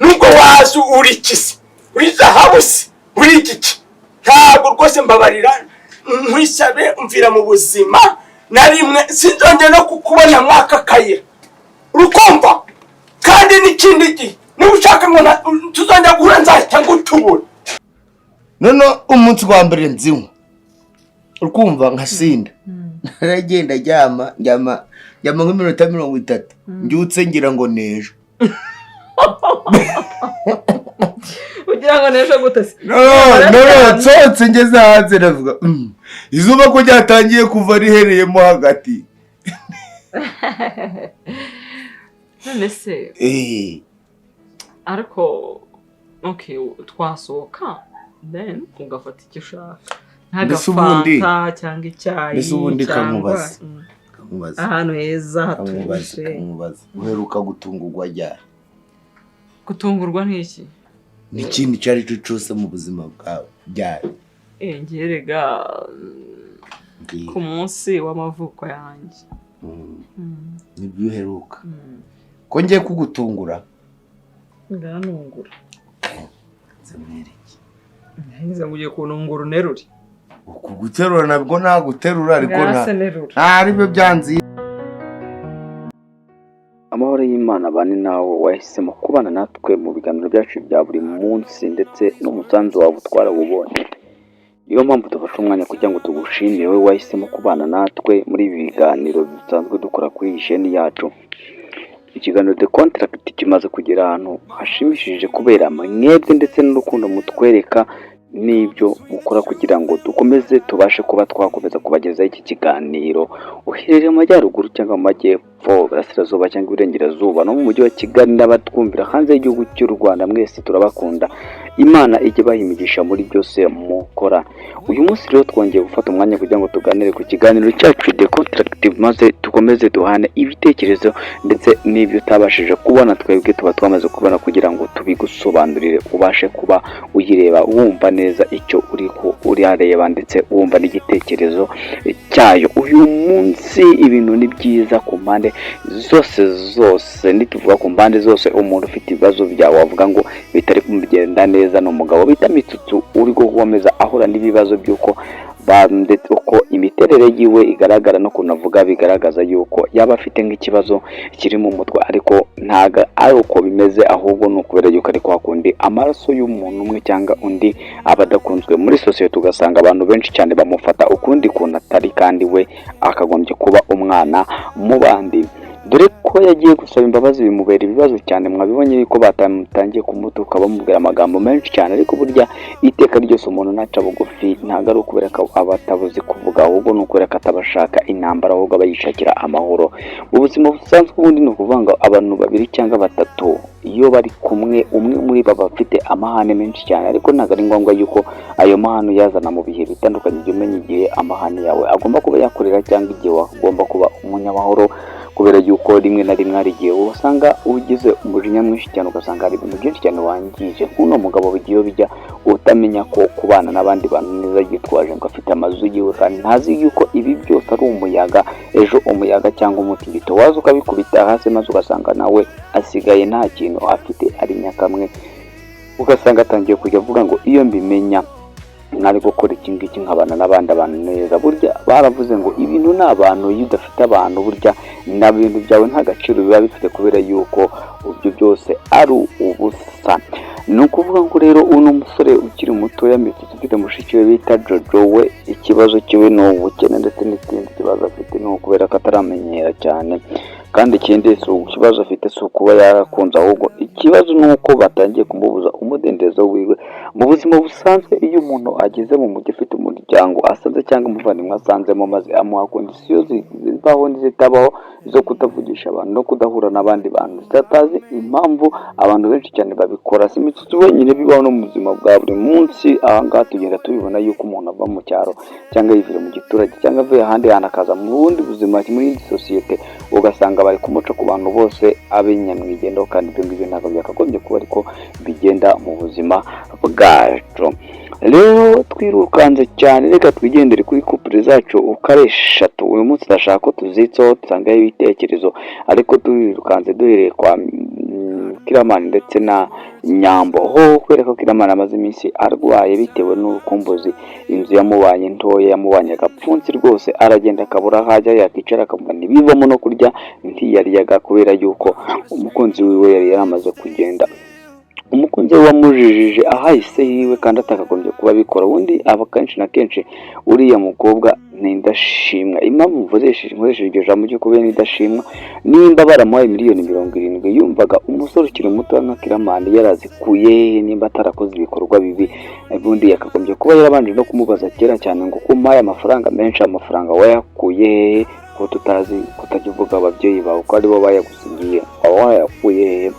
nubwo wazi uri kisi uri zahabu se uri iki ntabwo rwose mbabarira nkwisabe umvira mu buzima na rimwe sinzongera no kukubona mwaka kayira urukumva kandi n'ikindi gihe niba ushaka ngo tuzongera guhura nzahita ngutubura none umunsi wa mbere nzinywa urukumva nkasinda naragenda njyama nk'iminota 30 mbyutse ngira ngo nejo ugira ngo nejo gute se no tsotse ngeze hanze navuga izuba ko ryatangiye kuva rihereyemo hagati none se ariko okay twasohoka then ugafata icyo ushaka ntagafanta cyangwa icyayi mbese ubundi kamubaza ahantu heza hatuje uheruka gutungurwa ryari gutungurwa n'iki n'ikindi cyari cyo cyose mu buzima bwawe ryari ngerega ku munsi w'amavuko yanjye nibyo uheruka ko ngiye kugutungura nganungura ngize ngo ugiye kunungura unerure ukuguterura nabwo naguterura ariko nta ribyo byanzi. Amahoro y'Imana bane nawe wahisemo kubana natwe mu biganiro byacu bya buri munsi ndetse n'umusanzu wawe utwara ubonye. Niyo mpamvu dufashe umwanya kugira ngo tugushimire wowe wahisemo kubana natwe muri ibi biganiro bisanzwe dukora kuri iyi chaîne yacu. Ikiganiro The Contract kimaze kugera ahantu hashimishije kubera mwebwe ndetse n'urukundo mutwereka n'ibyo mukora kugira ngo dukomeze tubashe kuba twakomeza kubagezaho iki kiganiro uherereye mu majyaruguru cyangwa mu majyepfo burasirazuba cyangwa iburengerazuba no mu mujyi wa Kigali n'abatwumvira hanze y'igihugu cy'u Rwanda mwese turabakunda. Imana ijye bahimigisha muri byose mukora. Uyu munsi rero twongeye gufata umwanya kugira ngo tuganire ku kiganiro cyacu The Contract maze tukomeze duhane ibitekerezo ndetse n'ibyo utabashije kubona twebwe tuba twamaze kubona kugira ngo tubigusobanurire ubashe kuba uyireba wumva neza icyo uri areba ndetse wumva n'igitekerezo cyayo. Uyu munsi ibintu ni byiza ku mpande zose nituvuga ku mpande zose umuntu ufite ibibazo byawe wavuga ngo bitari kumugenda neza n'umugabo bita Mitsutsu uri gukomeza ahura n'ibibazo by'uko ndetse uko imiterere yiwe igaragara no kunavuga bigaragaza yuko yaba afite nk'ikibazo kiri mu mutwe ariko ntaga ari uko bimeze ahubwo no kubera yuko ari kwakundi amaraso y'umuntu umwe cyangwa undi abadakunzwe muri society ugasanga abantu benshi cyane bamufata ukundi kuntu atari kandi we akagombye kuba umwana mu bandi. Dore ko yagiye gusaba imbabazi bimubera ibibazo cyane mwabibonye yuko batangiye kumutuka bamubwira amagambo menshi cyane ariko burya iteka ryose umuntu naca bugufi ntago ari ukubera ko abatabuzi kuvuga ahubwo n'ukubera ko atabashaka intambara ahubwo abayishakira amahoro. Ubuzima busanzwe ubundi ni ukuvuga ngo abantu babiri cyangwa batatu iyo bari kumwe umwe muri bo bafite amahane menshi cyane ariko ntago ari ngombwa yuko ayo mahano yazana mu bihe bitandukanye byo umenya igihe amahane yawe agomba kuba yakorera cyangwa igihe wagomba kuba umunyamahoro kubera yuko rimwe na rimwe arigiye usanga ugize umujinya mwinshi cyane ugasanga hari ibintu byinshi cyane wangije nk'uno mugabo bigiye bijya utamenya ko kubana n'abandi bantu neza yitwaje ngo afite amazu yiwe kandi ntazi yuko ibi byose ari umuyaga ejo umuyaga cyangwa umutingito waza ukabikubita hasi maze ugasanga nawe asigaye nta kintu afite ari nyakamwe ugasanga atangiye kujya avuga ngo iyo mbimenya nari gukora iki ngiki nkabana n'abandi abantu neza. Burya baravuze ngo ibintu n'abantu iyo udafite abantu burya na bintu byawe nta gaciro biba bifite kubera yuko ibyo byose ari ubusa. Ni ukuvuga ngo rero uno musore ukiri mutoya ufite mushiki we bita Jojo we ikibazo kiwe ni ubukene ndetse n'ikindi kibazo afite ni ukubera ko ataramenyera cyane kandi ikindi ikibazo afite si ukuba yarakunze ahubwo ikibazo ni uko batangiye kumubuza umudendezo wiwe mu buzima busanzwe. Iyo umuntu ageze mu mujyi afite umuryango asanze cyangwa umuvandimwe asanzemo maze amuha kondisiyo zibaho n'izitabaho zo kutavugisha abantu no kudahura n'abandi bantu zitazi impamvu abantu benshi cyane babikora. Si Mitsutsu wenyine bibaho no mu buzima bwa buri munsi. Ahangaha tugenda tubibona yuko umuntu ava mu cyaro cyangwa yivira mu giturage cyangwa avuye ahandi hantu akaza mu bundi buzima muri iyi sosiyete ugasanga bari kumuca ku bantu bose abenyamwigendaho kandi ibyo ngibyo ntabwo byakagombye kuba ariko bigenda mu buzima bwacu. Rero twirukanze cyane reka twigendere kuri couple zacu uko ari eshatu. Uyu munsi ndashaka ko tuzitseho dusangaho ibitekerezo ariko twirukanze duhereye Kiramani ndetse na Nyambo. Ho kubera ko Kiramani amaze iminsi arwaye bitewe n'urukumbuzi, inzu yamubanye ntoya, yamubanye agapfunsi rwose, aragenda akabura hajya yakicara akamubona ibivamo no kurya ntiyaryaga kubera yuko umukunzi wiwe yari yaramaze kugenda. Umukunzi we wamujijije ahahise hiwe kandi atakagombye kuba abikora. Ubundi aba kenshi na kenshi uriya mukobwa ni indashimwa. Impamvu nkoresheje iryo jambo ryo kuba indashimwa, nimba baramuhaye miliyoni 70 yumvaga umusore ukiri muto nka Kiramani yarazikuye, nimba atarakoze ibikorwa bibi, ubundi yakagombye kuba yarabanje no kumubaza kera cyane ngo kumpaye amafaranga menshi, amafaranga wayakuye ko tutazi kutakivuga ababyeyi bawe ko aribo bayagusigiye, wayakuye.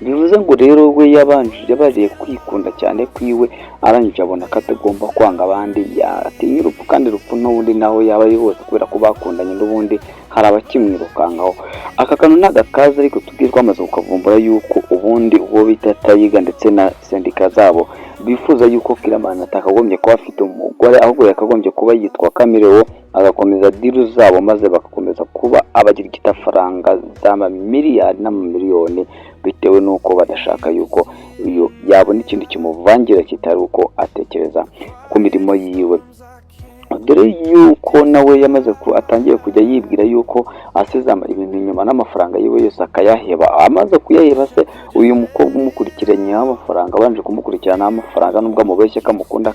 Bivuze ngo rero we yabaje kwikunda cyane kwiwe, arangije abona ko atagomba kwanga abandi, yatinya urupfu, kandi urupfu n'ubundi naho yaba ari hose kubera ko bakundanye n'ubundi hari abakimwirukankaho. Aka kantu n'agakaza ariko tubwirwa amaze kukavumbura yuko ubundi uwo bita Tayiga ndetse na sendika zabo bifuza yuko Kiramani atakagombye kuba afite umugore, ahubwo yakagombye kuba yitwa Kamirewo, agakomeza diru zabo maze bagakomeza kuba abagira igitafaranga z'amamiliyari n'amamiliyoni, bitewe n'uko badashaka yuko iyo yabona ikindi kimuvangira kitari uko atekereza ku mirimo yiwe. Dore yuko nawe yamaze atangiye kujya yibwira yuko asezama ibintu inyuma n'amafaranga yiwe yose akayaheba. Amaze kuyaheba se uyu mukobwa umukurikiranye amafaranga, abanje kumukurikirana amafaranga, nubwo amubeshya kamukunda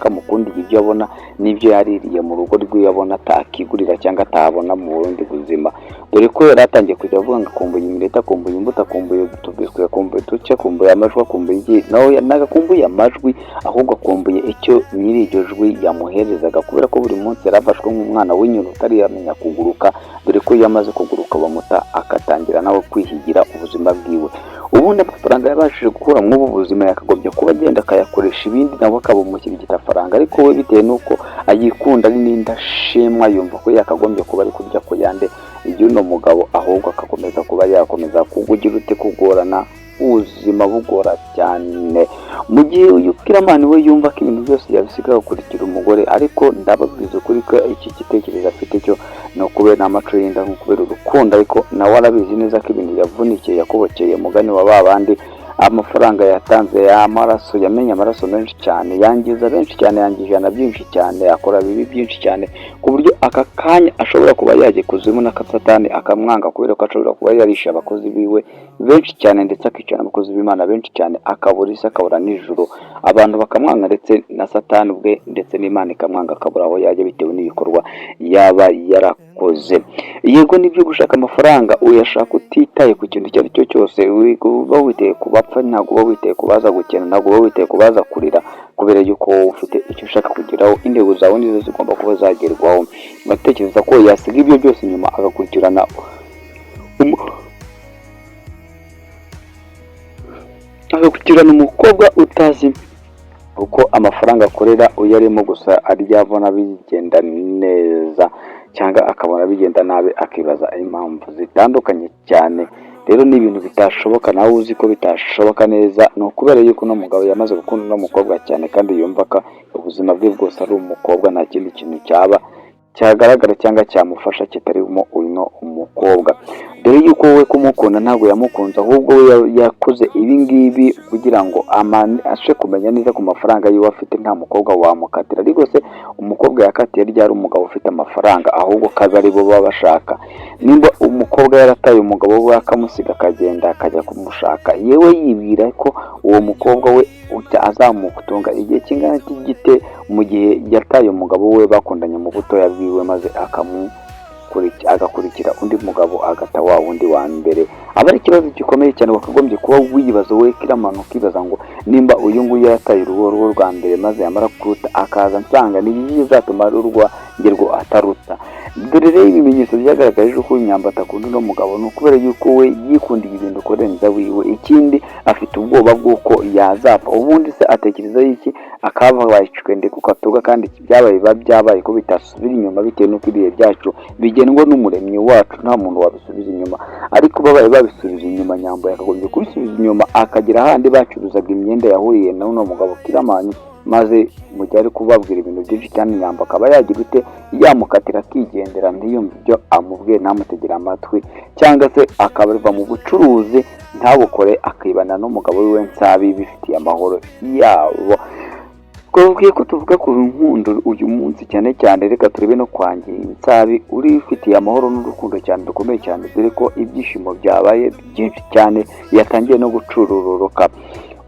ibyo abona n'ibyo yaririye mu rugo rwe abona atakigurira cyangwa atabona mu bundi buzima. Dore ko yari atangiye kujya avuga ngo akumbuye iminota, akumbuye imbuto, akumbuye utubiswi, akumbuye uduce, akumbuye amajwi, akumbuye iki, nawe nagakumbuye amajwi, ahubwo akumbuye icyo nyiri iryo jwi yamuherezaga, kubera ko buri munsi yarafashwe nk'umwana w'inyoni utari yamenya kuguruka. Dore ko yamaze kuguruka bamuta akatangira nawe kwihigira ubuzima bwiwe. Ubundi amafaranga yabashije gukura mu buzima yakagombye kuba agenda akayakoresha ibindi, nawe akabumushyira igitafaranga, ariko we bitewe n'uko ayikunda ari n'indashimwa yumva ko yakagombye kuba ari kurya ku yande y'uno mugabo, ahubwo akakomeza kuba yakomeza kugugira ute kugorana ubuzima bugora cyane. Mu gihe uyu Kiramani we yumva ko ibintu byose yabisiga gukurikira umugore, ariko ndababwiza ukuri ko iki gitekerezo afite cyo no kubera amaco y'inda nko kubera urukundo, ariko nawe arabizi neza ko ibintu yavunikiye yakobokeye mugani wa babandi. Amafaranga yatanze y'amaraso, yamenye amaraso menshi cyane, yangiza benshi cyane, yangijana byinshi cyane, akora bibi byinshi cyane, ku buryo aka kanya ashobora kuba yaje kuzimu na Satani akamwanga, kubera ko ashobora kuba yarisha abakozi biwe benshi cyane, ndetse akicana abakozi b'Imana benshi cyane, akabura isi, akabura nijoro, abantu bakamwanga, ndetse na Satani ubwe ndetse n'Imana ikamwanga, akabura aho yajya bitewe n'ibikorwa yaba yarakoze. Yego nibyo gushaka amafaranga uyashaka utitaye ku kintu icyo ari cyo cyose, uba witeye kubapfa, ntabwo uba witeye kubaza gukena, ntabwo uba witeye kubaza kurira, kubera yuko wowe ufite icyo ushaka kugeraho, intego zawe nizo zigomba kuba zagerwaho. Batekereza ko yasiga ibyo byose inyuma agakurikirana umukobwa utazi uko amafaranga akorera, uyarimo gusa aryabona bigenda neza cyangwa akabona bigenda nabi, akibaza impamvu zitandukanye cyane. Rero ni ibintu bitashoboka, nawe uzi ko bitashoboka neza, no kubera yuko no mugabo yamaze gukunda no mukobwa cyane, kandi yumva ko ubuzima bwe bwose ari umukobwa, nta kindi kintu cyaba cyagaragara cyangwa cyamufasha kitarimo uno umukobwa. Dore yuko we kumukunda ntabwo yamukunze, ahubwo we yakoze ibi ngibi kugira ngo ashe kumenya neza ku mafaranga yiwe afite nta mukobwa wamukatira. Ariko se umukobwa yakatiye ryari umugabo ufite amafaranga, ahubwo kaza ari bo baba bashaka. Nimba umukobwa yarataye umugabo we akamusiga akagenda akajya kumushaka, yewe yibwira ko uwo mukobwa we azamukutunga igihe kingana cy'igite, mu gihe yataye umugabo we bakundanye mu butoya bwiwe, maze agakurikira undi mugabo agata wa wundi wa mbere. Aba ari ikibazo gikomeye cyane, wakagombye kuba wibaza we Kiramani, ukibaza ngo nimba uyu nguyu yataye urugo rwa mbere maze yamara kuruta akaza nsanga ni iki bizatuma urwa ngerwo ataruta. Dore rero ibimenyetso byagaragaje ko Nyambo atakunda no mugabo, no kubera yuko we yikundiye ibintu kurenza wiwe. Ikindi afite ubwoba bw'uko yazapfa, ubundi se atekereza iki akabayicwe ndeko katuga, kandi byabaye ko bitasubira inyuma, bitewe n'uko ibihe byacu bigenwa n'umuremyi wacu, nta muntu wabisubiza inyuma. Ariko babaye babisubiza inyuma, Nyambo yakagombye kubisubiza inyuma akagera ahandi bacuruzaga imyenda yahuriye na uno mugabo Kiramani, maze mu gihe ari kubabwira ibintu byinshi cyane Nyambo akaba yagira ute yamukatira akigendera ntiyumve ibyo amubwiye ntamutegera amatwi, cyangwa se akabava mu bucuruzi ntabukore akibana n'umugabo wiwe Nsabi bifitiye amahoro yabo. Twabwiye ko tuvuga ku nkundo uyu munsi cyane cyane, reka turebe no kwanjye Nsabi uri ufitiye amahoro n'urukundo cyane rukomeye cyane, dore ko ibyishimo byabaye byinshi cyane yatangiye no gucururoroka.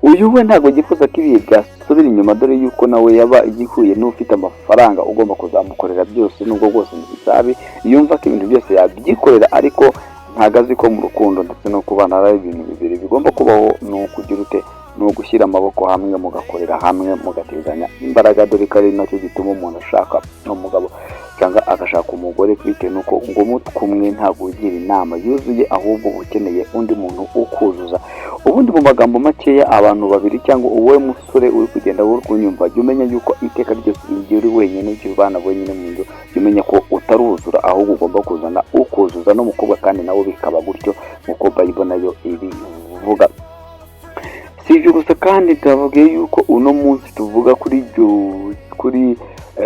Uyu we ntabwo yifuza ko ibihe byasubira inyuma, dore yuko nawe yaba yihuye n'ufite amafaranga ugomba kuzamukorera byose, nubwo bwose Nsabi yumva ko ibintu byose yabyikorera, ariko ntabwo azi ko mu rukundo ndetse no kubana ari ibintu bibiri bigomba kubaho, ni ukugira ute ni ugushyira amaboko hamwe mugakorera hamwe mugatezanya imbaraga, dore ko ari nacyo gituma umuntu ashaka umugabo cyangwa agashaka umugore, bitewe n'uko ngo umutwe umwe ntabwo ugira inama yuzuye, ahubwo ukeneye undi muntu ukuzuza. Ubundi mu magambo makeya, abantu babiri cyangwa uwowe musore uri kugenda uri kunyumva, jya umenya yuko iteka ryose igihe uri wenyine icyo ubana wenyine mu nzu, jya umenya ko utaruzura, ahubwo ugomba kuzana ukuzuza n'umukobwa, kandi nawe bikaba gutyo nk'uko Bible nayo ibivuga. Si ibyo gusa kandi tuvuge yuko uno munsi tuvuga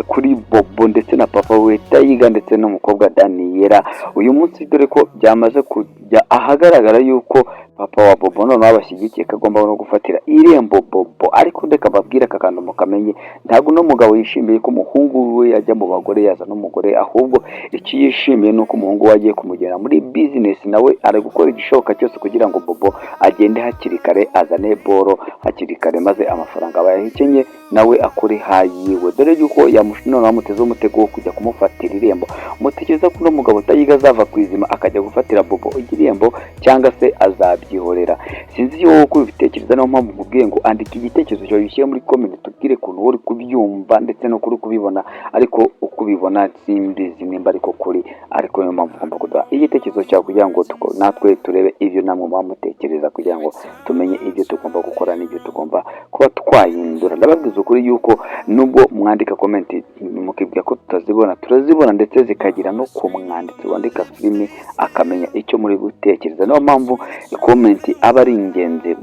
kuri Bobo ndetse na papa we Tayiga ndetse n'umukobwa Daniela. Uyu munsi dore ko byamaze kujya ahagaragara yuko papa wa Bobo noneho abashyigikiye kagomba no gufatira irembo Bobo, ariko ndeka babwira kakandi mukamenye, ntabwo no mugabo yishimiye ko umuhungu we yajya mu bagore yaza n'umugore, ahubwo icyo yishimiye ni uko umuhungu we agiye kumugera muri business, nawe ari gukora igishoboka cyose kugira ngo Bobo agende hakiri kare, azane boro hakiri kare, maze amafaranga bayahikenye nawe akore hayiwe, dore yuko noneho amuteze umutego wo kujya kumufatira irembo. Mutekereza ko uno mugabo Tayiga azava ku izima akajya gufatira Bobo irembo, cyangwa se azabyihorera? Sinzi iyo wowe uko ubitekereza, niyo mpamvu mubwiye ngo andika igitekerezo cyawe ushyire muri comment, tubwire ukuntu uri kubyumva ndetse no kuri kubibona, ariko uko ubibona simbizi nimba ariko kuri, ariko niyo mpamvu ugomba kuduha igitekerezo cyawe kugira ngo natwe turebe ibyo namwe muba mutekereza, kugira ngo tumenye ibyo tugomba gukora n'ibyo tugomba kuba twahindura. Ndababwiza ukuri yuko nubwo mwandika comment mukibwira ko tutazibona, turazibona, ndetse zikagira no ku mwanditsi wandika filimi akamenya icyo muri gutekereza. Niyo mpamvu comment aba ari ingenzi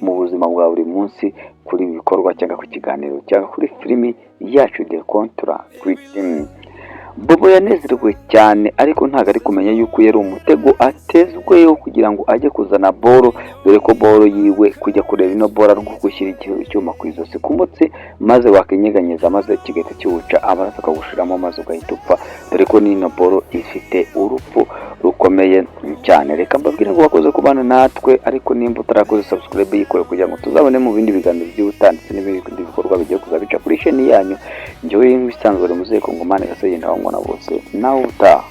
mu buzima bwa buri munsi, kuri bikorwa cyangwa ku kiganiro cyangwa kuri filimi yacu de kontra kwitimi. Bobo yanezerewe cyane, ariko ntabwo ari kumenya yuko yari umutego atezweho kugira ngo ajye kuzana boro, dore ko boro yiwe kujya kureba ino boro ari gushyira icyuma ku izosi ku mutsi, maze wakinyeganyeza maze kigahita kiwuca amaraso akagushiramo, maze ugahita upfa, dore ko n'ino boro ifite urupfu rukomeye cyane. Reka mbabwire ngo wakoze kubana natwe, ariko nimba utarakoze subscribe yikore kugira ngo tuzabone mu bindi biganiro by'ubutanditse n'ibindi bikorwa bigiye kuzabica kuri chaîne yanyu. Njyewe nk'ibisanzwe muzehe Kongomani Gasogenda wangwa na bose, nawe utaha.